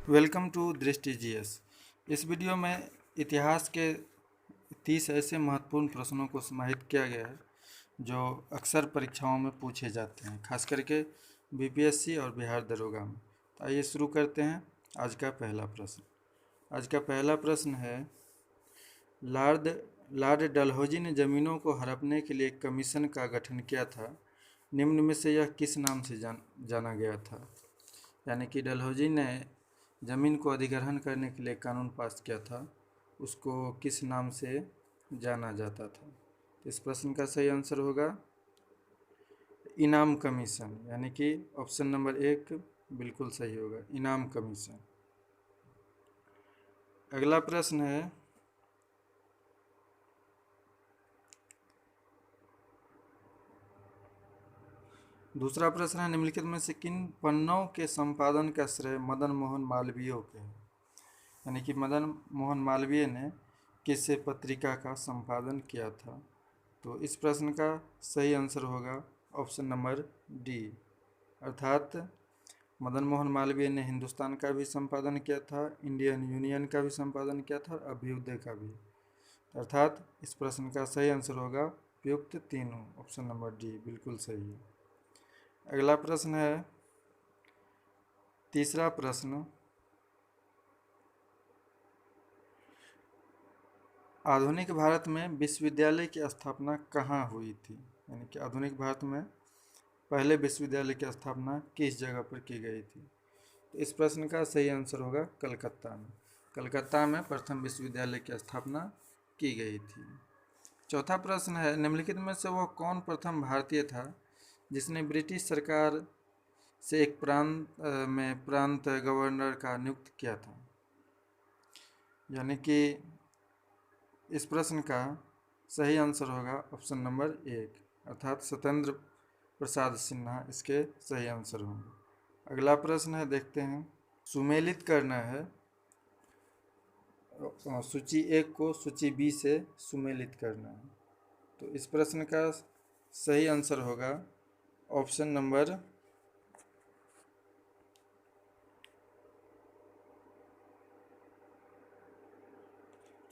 Welcome to दृष्टि GS. इस video में इतिहास के 30 ऐसे महत्वपूर्ण प्रश्नों को समाहित किया गया है जो अक्सर परीक्षाओं में पूछे जाते हैं, खास करके बीपीएससी और बिहार दरोगा में। तो आइए शुरू करते हैं। आज का पहला प्रश्न है, लॉर्ड लॉर्ड डलहौजी ने ज़मीनों को हड़पने के लिए एक कमीशन का गठन किया था। निम्न में से यह किस नाम से जाना गया था? यानी कि डलहौजी ने ज़मीन को अधिग्रहण करने के लिए कानून पास किया था, उसको किस नाम से जाना जाता था? तो इस प्रश्न का सही आंसर होगा इनाम कमीशन, यानी कि ऑप्शन नंबर 1 बिल्कुल सही होगा, इनाम कमीशन। अगला प्रश्न है, दूसरा प्रश्न है, निम्नलिखित में से किन पन्नों के संपादन का श्रेय मदन मोहन मालवीय के है? यानी कि मदन मोहन मालवीय ने किस पत्रिका का संपादन किया था? तो इस प्रश्न का सही आंसर होगा ऑप्शन नंबर डी, अर्थात मदन मोहन मालवीय ने हिंदुस्तान का भी संपादन किया था, इंडियन यूनियन का भी संपादन किया था और अभ्युदय का भी। अर्थात इस प्रश्न का सही आंसर होगा उपयुक्त तीनों, ऑप्शन नंबर डी बिल्कुल सही है। अगला प्रश्न है, तीसरा प्रश्न, आधुनिक भारत में विश्वविद्यालय की स्थापना कहाँ हुई थी? यानी कि आधुनिक भारत में पहले विश्वविद्यालय की स्थापना किस जगह पर की गई थी? तो इस प्रश्न का सही आंसर होगा कलकत्ता में। कलकत्ता में प्रथम विश्वविद्यालय की स्थापना की गई थी। चौथा प्रश्न है, निम्नलिखित में से वह कौन प्रथम भारतीय था जिसने ब्रिटिश सरकार से एक प्रांत गवर्नर का नियुक्त किया था? यानी कि इस प्रश्न का सही आंसर होगा ऑप्शन नंबर 1, अर्थात सत्येंद्र प्रसाद सिन्हा इसके सही आंसर होंगे। अगला प्रश्न है, देखते हैं। सुमेलित करना है, सूची 1 को सूची बी से सुमेलित करना है। तो इस प्रश्न का सही आंसर होगा ऑप्शन नंबर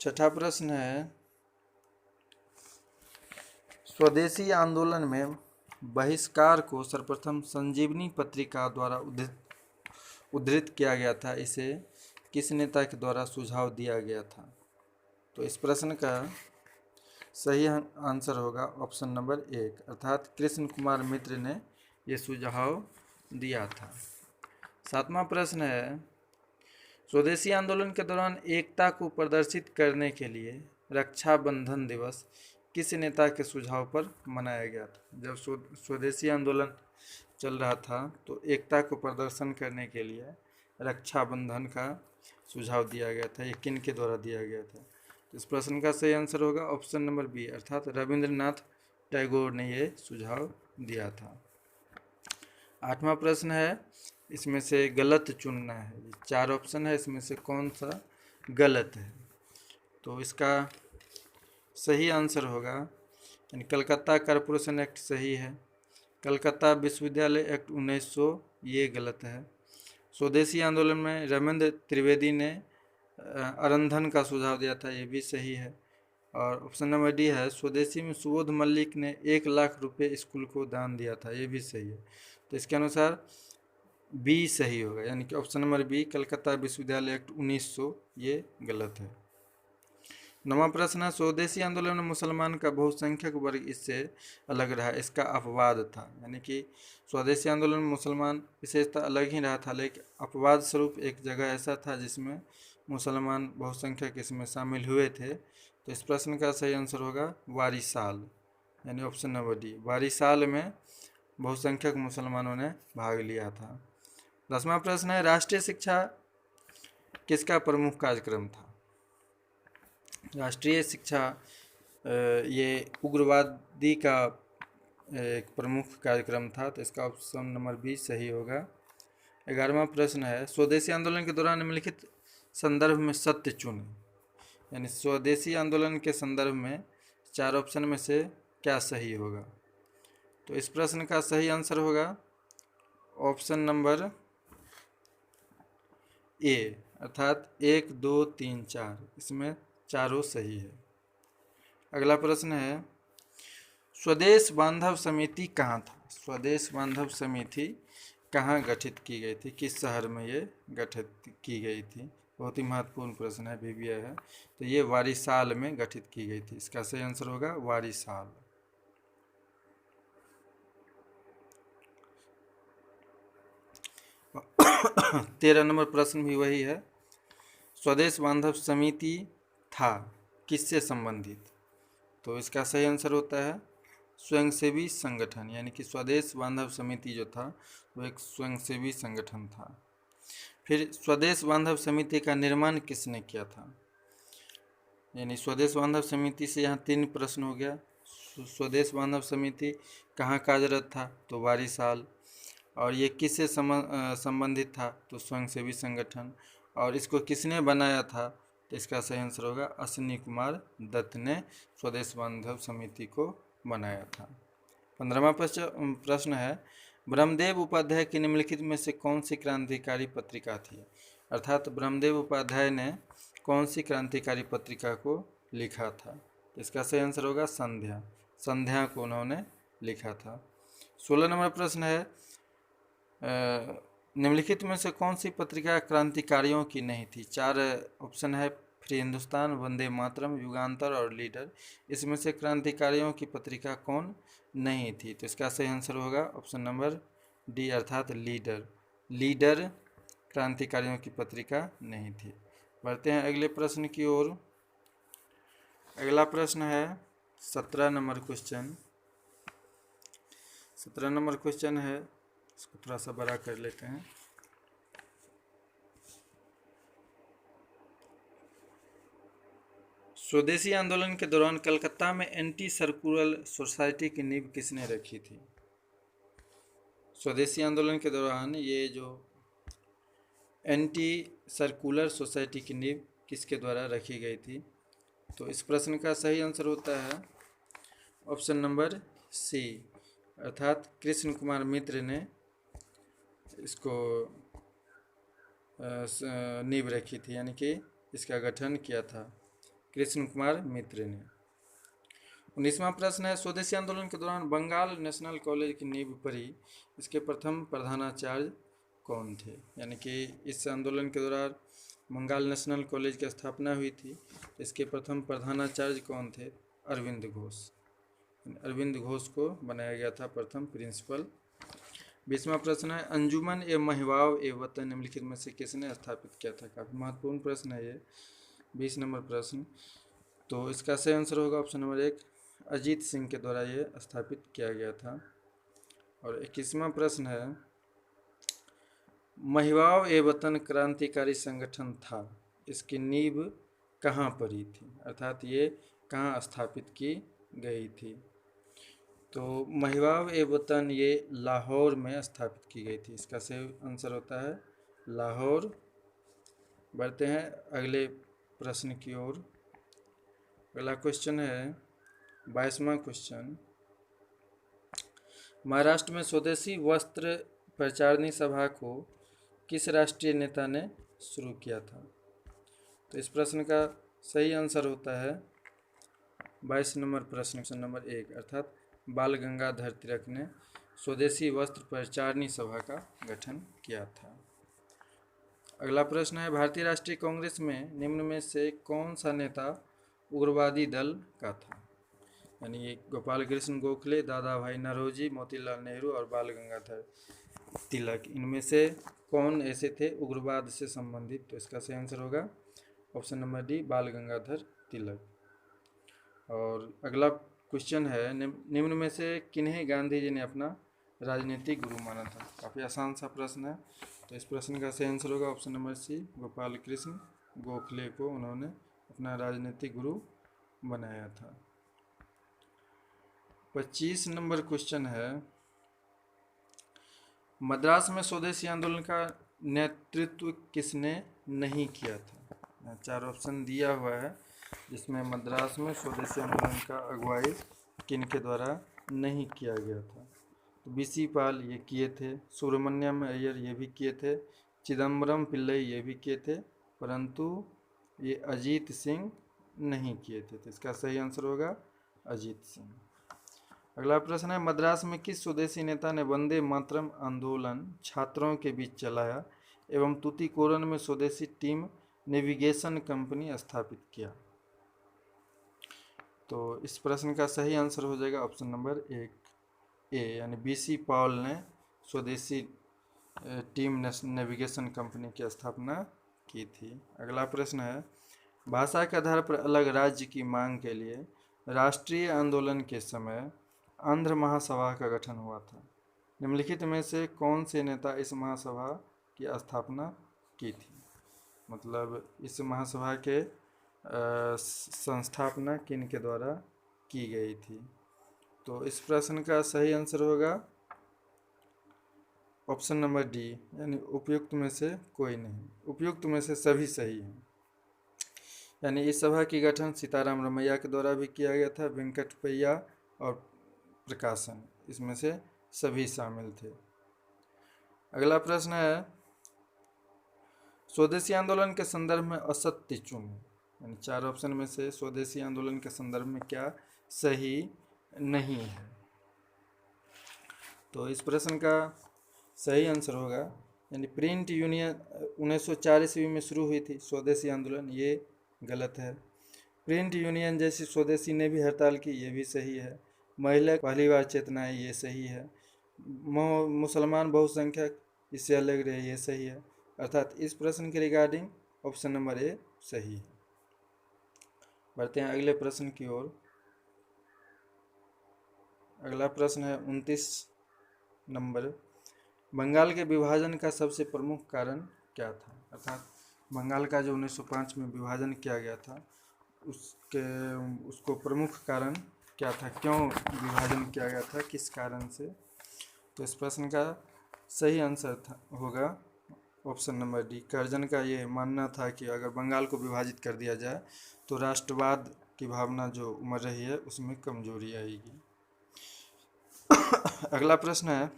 छठा प्रश्न है, स्वदेशी आंदोलन में बहिष्कार को सर्वप्रथम संजीवनी पत्रिका द्वारा उद्धृत किया गया था। इसे किस नेता के द्वारा सुझाव दिया गया था? तो इस प्रश्न का सही आंसर होगा ऑप्शन नंबर 1, अर्थात कृष्ण कुमार मित्र ने यह सुझाव दिया था। सातवां प्रश्न है, स्वदेशी आंदोलन के दौरान एकता को प्रदर्शित करने के लिए रक्षाबंधन दिवस किस नेता के सुझाव पर मनाया गया था? जब स्वदेशी आंदोलन चल रहा था तो एकता को प्रदर्शन करने के लिए रक्षाबंधन का सुझाव दिया गया था, ये किन के द्वारा दिया गया था? तो इस प्रश्न का सही आंसर होगा ऑप्शन नंबर बी, अर्थात रविंद्रनाथ टैगोर ने ये सुझाव दिया था। आठवां प्रश्न है, इसमें से गलत चुनना है। 4 ऑप्शन है, इसमें से कौन सा गलत है? तो इसका सही आंसर होगा, यानी कलकत्ता कॉरपोरेशन एक्ट सही है, कलकत्ता विश्वविद्यालय एक्ट 1900 ये गलत है, स्वदेशी आंदोलन में रमेंद्र त्रिवेदी ने अरंधन का सुझाव दिया था, ये भी सही है। और ऑप्शन नंबर डी है, स्वदेशी में सुबोध मल्लिक ने 1 लाख रुपए स्कूल को दान दिया था, ये भी सही है। तो इसके अनुसार बी सही होगा, यानी कि ऑप्शन नंबर बी कलकत्ता विश्वविद्यालय एक्ट 1900 ये गलत है। 9वां प्रश्न है, स्वदेशी आंदोलन में मुसलमान का बहुसंख्यक वर्ग इससे अलग रहा, इसका अपवाद था। यानी कि स्वदेशी आंदोलन में मुसलमान विशेषता अलग ही रहा था, लेकिन अपवाद स्वरूप एक जगह ऐसा था जिसमें मुसलमान बहुसंख्यक इसमें शामिल हुए थे। तो इस प्रश्न का सही आंसर होगा वारीसाल, यानी ऑप्शन नंबर डी, वारीसाल में बहुसंख्यक मुसलमानों ने भाग लिया था। 10वां प्रश्न है, राष्ट्रीय शिक्षा किसका प्रमुख कार्यक्रम था? राष्ट्रीय शिक्षा ये उग्रवादी का एक प्रमुख कार्यक्रम था, तो इसका ऑप्शन नंबर बी सही होगा। 11वां प्रश्न है, स्वदेशी आंदोलन के दौरान निम्नलिखित संदर्भ में सत्य चुनें। यानी स्वदेशी आंदोलन के संदर्भ में 4 ऑप्शन में से क्या सही होगा? तो इस प्रश्न का सही आंसर होगा ऑप्शन नंबर ए, अर्थात 1, 2, 3, 4, इसमें चारों सही है। अगला प्रश्न है, स्वदेश बांधव समिति कहाँ था? स्वदेश बांधव समिति कहाँ गठित की गई थी? किस शहर में ये गठित की गई थी? बहुत ही महत्वपूर्ण प्रश्न है, भी है। तो ये वारिसाल में गठित की गई थी। इसका सही आंसर होगा वारिसाल। तेरह नंबर प्रश्न भी वही है, स्वदेश बांधव समिति था किससे संबंधित? तो इसका सही आंसर होता है स्वयंसेवी संगठन, यानी कि स्वदेश बांधव समिति जो था वो एक स्वयंसेवी संगठन था। फिर स्वदेश बांधव समिति का निर्माण किसने किया था? यानी स्वदेश बांधव समिति से यहाँ 3 प्रश्न हो गया। स्वदेश बांधव समिति कहाँ कार्यरत था? तो वारिसाल। और ये किससे संबंधित था? तो स्वयंसेवी संगठन। और इसको किसने बनाया था? तो इसका सही आंसर होगा अश्विनी कुमार दत्त ने स्वदेश बांधव समिति को बनाया था। 15वां प्रश्न है, ब्रह्मदेव उपाध्याय की निम्नलिखित में से कौन सी क्रांतिकारी पत्रिका थी? अर्थात ब्रह्मदेव उपाध्याय ने कौन सी क्रांतिकारी पत्रिका को लिखा था? इसका सही आंसर होगा संध्या। संध्या को उन्होंने लिखा था। 16 नंबर प्रश्न है, निम्नलिखित में से कौन सी पत्रिका क्रांतिकारियों की नहीं थी? 4 ऑप्शन है, फ्री हिंदुस्तान, वंदे मातरम, युगांतर और लीडर। इसमें से क्रांतिकारियों की पत्रिका कौन नहीं थी? तो इसका सही आंसर होगा ऑप्शन नंबर डी, अर्थात लीडर। लीडर क्रांतिकारियों की पत्रिका नहीं थी। बढ़ते हैं अगले प्रश्न की ओर। अगला प्रश्न है 17 नंबर क्वेश्चन। 17 नंबर क्वेश्चन है, इसको थोड़ा सा बड़ा कर लेते हैं। स्वदेशी आंदोलन के दौरान कलकत्ता में एंटी सर्कुलर सोसाइटी की नींव किसने रखी थी? स्वदेशी आंदोलन के दौरान ये जो एंटी सर्कुलर सोसाइटी की नींव किसके द्वारा रखी गई थी? तो इस प्रश्न का सही आंसर होता है ऑप्शन नंबर सी, अर्थात कृष्ण कुमार मित्र ने इसको नींव रखी थी, यानी कि इसका गठन किया था कृष्ण कुमार मित्र ने। 19वां प्रश्न है, स्वदेशी आंदोलन के दौरान बंगाल नेशनल कॉलेज की नींव पड़ी, इसके प्रथम प्रधानाचार्य कौन थे? यानी कि इस आंदोलन के दौरान बंगाल नेशनल कॉलेज की स्थापना हुई थी, इसके प्रथम प्रधानाचार्य कौन थे? अरविंद घोष। अरविंद घोष को बनाया गया था प्रथम प्रिंसिपल। 20वां प्रश्न है, अंजुमन ए महिवाव ए वतन निम्नलिखित में से किसने स्थापित किया था? काफ़ी महत्वपूर्ण प्रश्न है ये, 20 नंबर प्रश्न। तो इसका सही आंसर होगा ऑप्शन नंबर 1, अजीत सिंह के द्वारा ये स्थापित किया गया था। और 21वां प्रश्न है, महिवाव ए वतन क्रांतिकारी संगठन था, इसकी नींव कहाँ पड़ी थी? अर्थात ये कहाँ स्थापित की गई थी? तो महिवाव ए वतन ये लाहौर में स्थापित की गई थी, इसका सही आंसर होता है लाहौर। बढ़ते हैं अगले प्रश्न की ओर। अगला क्वेश्चन है 22वां क्वेश्चन, महाराष्ट्र में स्वदेशी वस्त्र प्रचारणी सभा को किस राष्ट्रीय नेता ने शुरू किया था? तो इस प्रश्न का सही आंसर होता है 22 नंबर प्रश्न, ऑप्शन नंबर 1, अर्थात बाल गंगाधर तिलक ने स्वदेशी वस्त्र प्रचारणी सभा का गठन किया था। अगला प्रश्न है, भारतीय राष्ट्रीय कांग्रेस में निम्न में से कौन सा नेता उग्रवादी दल का था? यानी ये गोपाल कृष्ण गोखले, दादा भाई नौरोजी, मोतीलाल नेहरू और बाल गंगाधर तिलक, इनमें से कौन ऐसे थे उग्रवाद से संबंधित? तो इसका सही आंसर होगा ऑप्शन नंबर डी, बाल गंगाधर तिलक। और अगला क्वेश्चन है, निम्न में से किन्हें गांधी जी ने अपना राजनीतिक गुरु माना था? काफ़ी आसान सा प्रश्न है। तो इस प्रश्न का सही आंसर होगा option number C, Gopal Krishna Gokhale को उन्होंने अपना राजनीतिक गुरु बनाया था। 25 नंबर क्वेश्चन है, मद्रास में स्वदेशी आंदोलन का नेतृत्व किसने नहीं किया था? 4 ऑप्शन दिया हुआ है, जिसमें मद्रास में स्वदेशी आंदोलन का अगुवाई किनके द्वारा नहीं किया गया था? तो बीसी पाल ये किए थे, सुब्रमण्यम अय्यर ये भी किए थे, चिदम्बरम पिल्लई ये भी किए थे, परंतु ये अजीत सिंह नहीं किए थे। तो इसका सही आंसर होगा अजीत सिंह। अगला प्रश्न है, मद्रास में किस स्वदेशी नेता ने वंदे मातरम आंदोलन छात्रों के बीच चलाया एवं तूतीकोरन में स्वदेशी टीम नेविगेशन कंपनी स्थापित किया? तो इस प्रश्न का सही आंसर हो जाएगा ऑप्शन नंबर 1 ए, यानी BC पॉल ने स्वदेशी टीम नेविगेशन कंपनी की स्थापना की थी। अगला प्रश्न है, भाषा के आधार पर अलग राज्य की मांग के लिए राष्ट्रीय आंदोलन के समय आंध्र महासभा का गठन हुआ था। निम्नलिखित में से कौन से नेता इस महासभा की स्थापना की थी? मतलब इस महासभा के संस्थापना किन के द्वारा की गई थी? तो इस प्रश्न का सही आंसर होगा ऑप्शन नंबर डी, यानी उपयुक्त में से कोई नहीं, उपयुक्त में से सभी सही हैं। यानी इस सभा की गठन सीताराम रमैया के द्वारा भी किया गया था, वेंकटपैया और प्रकाशन, इसमें से सभी शामिल थे। अगला प्रश्न है, स्वदेशी आंदोलन के संदर्भ में असत्य चुनें। यानी 4 ऑप्शन में से स्वदेशी आंदोलन के संदर्भ में क्या सही नहीं है? तो इस प्रश्न का सही आंसर होगा, यानी प्रिंट यूनियन 1904 ईस्वी में शुरू हुई थी स्वदेशी आंदोलन, ये गलत है। प्रिंट यूनियन जैसी स्वदेशी ने भी हड़ताल की, ये भी सही है। महिला पहली बार चेतना है, ये सही है। मुसलमान बहुसंख्यक इससे अलग रहे, ये सही है। अर्थात इस प्रश्न के रिगार्डिंग ऑप्शन नंबर ए सही है। बढ़ते हैं अगले प्रश्न की ओर। अगला प्रश्न है 29 नंबर, बंगाल के विभाजन का सबसे प्रमुख कारण क्या था? अर्थात बंगाल का जो 1905 में विभाजन किया गया था उसको प्रमुख कारण क्या था, क्यों विभाजन किया गया था, किस कारण से? तो इस प्रश्न का सही आंसर होगा ऑप्शन नंबर डी, कर्जन का ये मानना था कि अगर बंगाल को विभाजित कर दिया जाए तो राष्ट्रवाद की भावना जो उमड़ रही है उसमें कमजोरी आएगी। अगला प्रश्न है,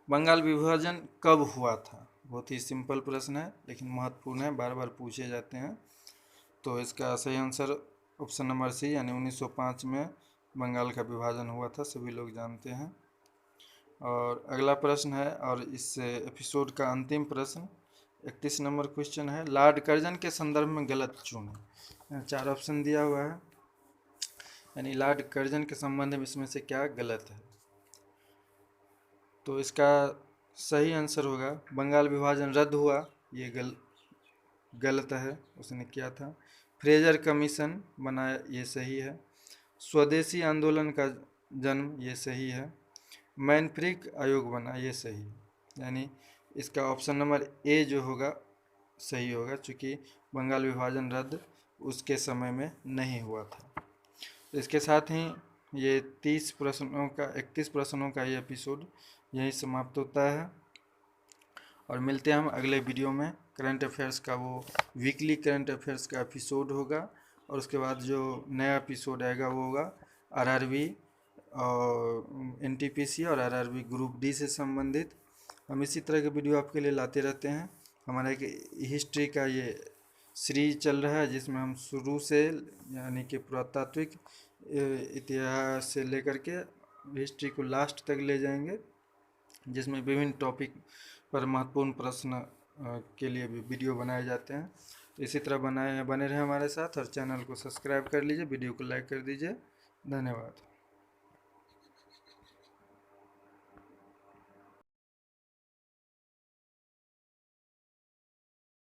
बंगाल विभाजन कब हुआ था? बहुत ही सिंपल प्रश्न है लेकिन महत्वपूर्ण है, बार बार पूछे जाते हैं। तो इसका सही आंसर ऑप्शन नंबर सी, यानी 1905 में बंगाल का विभाजन हुआ था, सभी लोग जानते हैं। और अगला प्रश्न है, और इस एपिसोड का अंतिम प्रश्न 31 नंबर क्वेश्चन है, लॉर्ड कर्जन के संदर्भ में गलत चुनें। 4 ऑप्शन दिया हुआ है, यानी लॉर्ड कर्जन के संबंध में इसमें से क्या गलत है? तो इसका सही आंसर होगा बंगाल विभाजन रद्द हुआ, ये गलत है, उसने किया था। फ्रेजर कमीशन बनाया, ये सही है। स्वदेशी आंदोलन का जन्म, ये सही है। मैनफ्रिक आयोग बना, ये सही है। यानी इसका ऑप्शन नंबर ए जो होगा सही होगा, चूँकि बंगाल विभाजन रद्द उसके समय में नहीं हुआ था। तो इसके साथ ही ये 31 प्रश्नों का ये एपिसोड यहीं समाप्त होता है, और मिलते हैं हम अगले वीडियो में। करंट अफेयर्स का वो वीकली करंट अफेयर्स का एपिसोड होगा, और उसके बाद जो नया एपिसोड आएगा वो होगा RRB और NTPC और RRB ग्रुप डी से संबंधित। हम इसी तरह के वीडियो आपके लिए लाते रहते हैं। हमारा एक हिस्ट्री का ये सीरीज चल रहा है जिसमें हम शुरू से यानी कि पुरातात्विक इतिहास से लेकर के हिस्ट्री को लास्ट तक ले जाएंगे, जिसमें विभिन्न टॉपिक पर महत्वपूर्ण प्रश्न के लिए भी वीडियो बनाए जाते हैं। तो इसी तरह बने रहे हमारे साथ, और चैनल को सब्सक्राइब कर लीजिए, वीडियो को लाइक कर दीजिए। धन्यवाद।